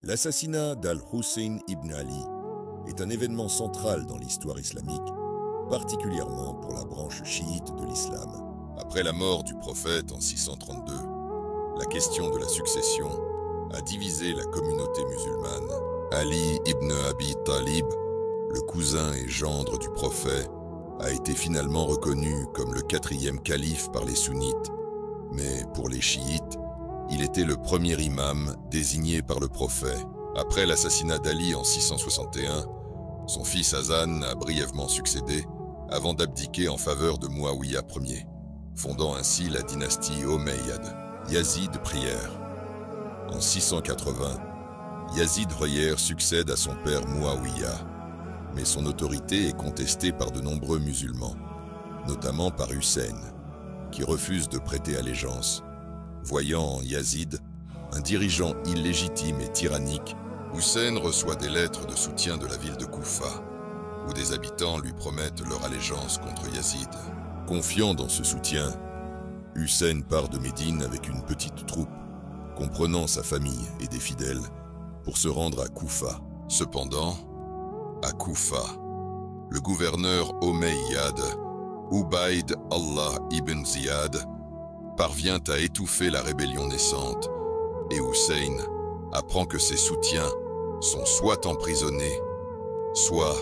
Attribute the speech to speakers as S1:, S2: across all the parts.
S1: L'assassinat d'Al-Hussein ibn Ali est un événement central dans l'histoire islamique, particulièrement pour la branche chiite de l'islam. Après la mort du prophète en 632, la question de la succession a divisé la communauté musulmane. Ali ibn Abi Talib, le cousin et gendre du prophète, a été finalement reconnu comme le quatrième calife par les sunnites, mais pour les chiites, il était le premier imam désigné par le prophète. Après l'assassinat d'Ali en 661, son fils Hassan a brièvement succédé avant d'abdiquer en faveur de Muawiyah Ier, fondant ainsi la dynastie Omeyyade. Yazid prière. En 680, Yazid Reyer succède à son père Muawiyah, mais son autorité est contestée par de nombreux musulmans, notamment par Hussein, qui refuse de prêter allégeance. Voyant en Yazid un dirigeant illégitime et tyrannique, Hussein reçoit des lettres de soutien de la ville de Koufa, où des habitants lui promettent leur allégeance contre Yazid. Confiant dans ce soutien, Hussein part de Médine avec une petite troupe, comprenant sa famille et des fidèles, pour se rendre à Koufa. Cependant, à Koufa, le gouverneur Omeyyade, Ubayd Allah ibn Ziyad, parvient à étouffer la rébellion naissante, et Hussein apprend que ses soutiens sont soit emprisonnés, soit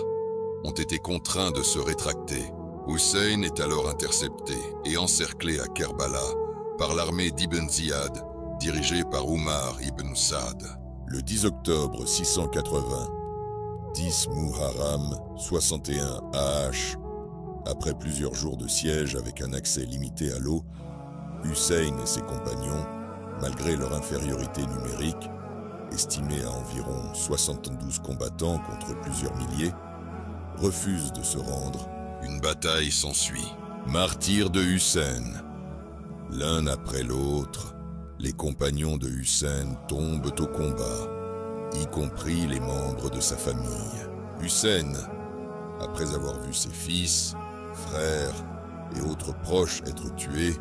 S1: ont été contraints de se rétracter. Hussein est alors intercepté et encerclé à Kerbala par l'armée d'Ibn Ziyad, dirigée par Umar ibn Saad. Le 10 octobre 680, 10 Muharram 61 AH, après plusieurs jours de siège avec un accès limité à l'eau, Hussein et ses compagnons, malgré leur infériorité numérique, estimée à environ 72 combattants contre plusieurs milliers, refusent de se rendre. Une bataille s'ensuit. Martyrs de Hussein. L'un après l'autre, les compagnons de Hussein tombent au combat, y compris les membres de sa famille. Hussein, après avoir vu ses fils, frères et autres proches être tués,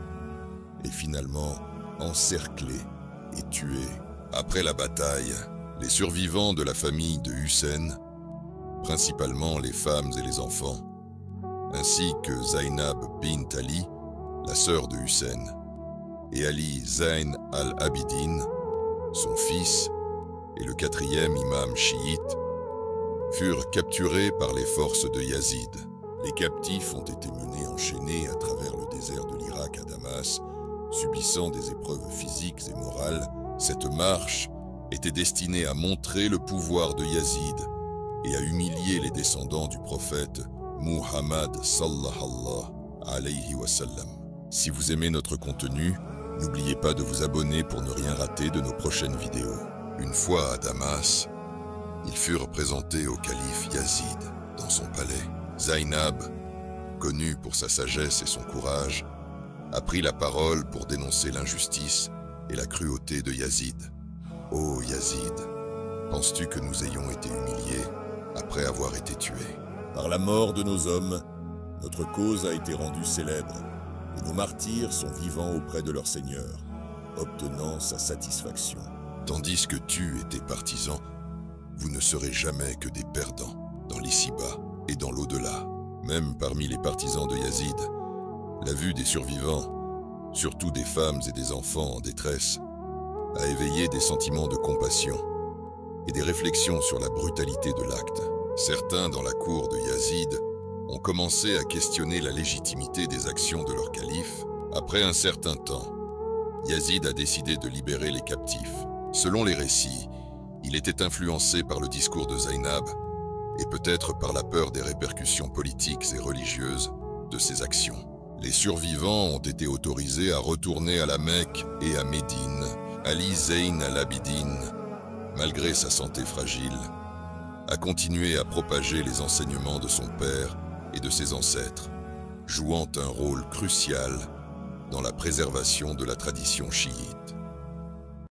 S1: est finalement encerclé et tué. Après la bataille, les survivants de la famille de Hussein, principalement les femmes et les enfants, ainsi que Zainab bint Ali, la sœur de Hussein, et Ali Zayn al-Abidin, son fils, et le quatrième imam chiite, furent capturés par les forces de Yazid. Les captifs ont été menés enchaînés à travers le désert de l'Irak à Damas, subissant des épreuves physiques et morales. Cette marche était destinée à montrer le pouvoir de Yazid et à humilier les descendants du prophète Muhammad sallallahu alayhi wa sallam. Si vous aimez notre contenu, n'oubliez pas de vous abonner pour ne rien rater de nos prochaines vidéos. Une fois à Damas, ils furent présentés au calife Yazid dans son palais. Zainab, connue pour sa sagesse et son courage, a pris la parole pour dénoncer l'injustice et la cruauté de Yazid. « Ô Yazid, penses-tu que nous ayons été humiliés après avoir été tués? Par la mort de nos hommes, notre cause a été rendue célèbre, et nos martyrs sont vivants auprès de leur Seigneur, obtenant sa satisfaction. Tandis que tu et tes partisans, vous ne serez jamais que des perdants dans l'ici-bas et dans l'au-delà. » Même parmi les partisans de Yazid, la vue des survivants, surtout des femmes et des enfants en détresse, a éveillé des sentiments de compassion et des réflexions sur la brutalité de l'acte. Certains dans la cour de Yazid ont commencé à questionner la légitimité des actions de leur calife. Après un certain temps, Yazid a décidé de libérer les captifs. Selon les récits, il était influencé par le discours de Zainab et peut-être par la peur des répercussions politiques et religieuses de ses actions. Les survivants ont été autorisés à retourner à la Mecque et à Médine. Ali Zayn al-Abidin, malgré sa santé fragile, a continué à propager les enseignements de son père et de ses ancêtres, jouant un rôle crucial dans la préservation de la tradition chiite.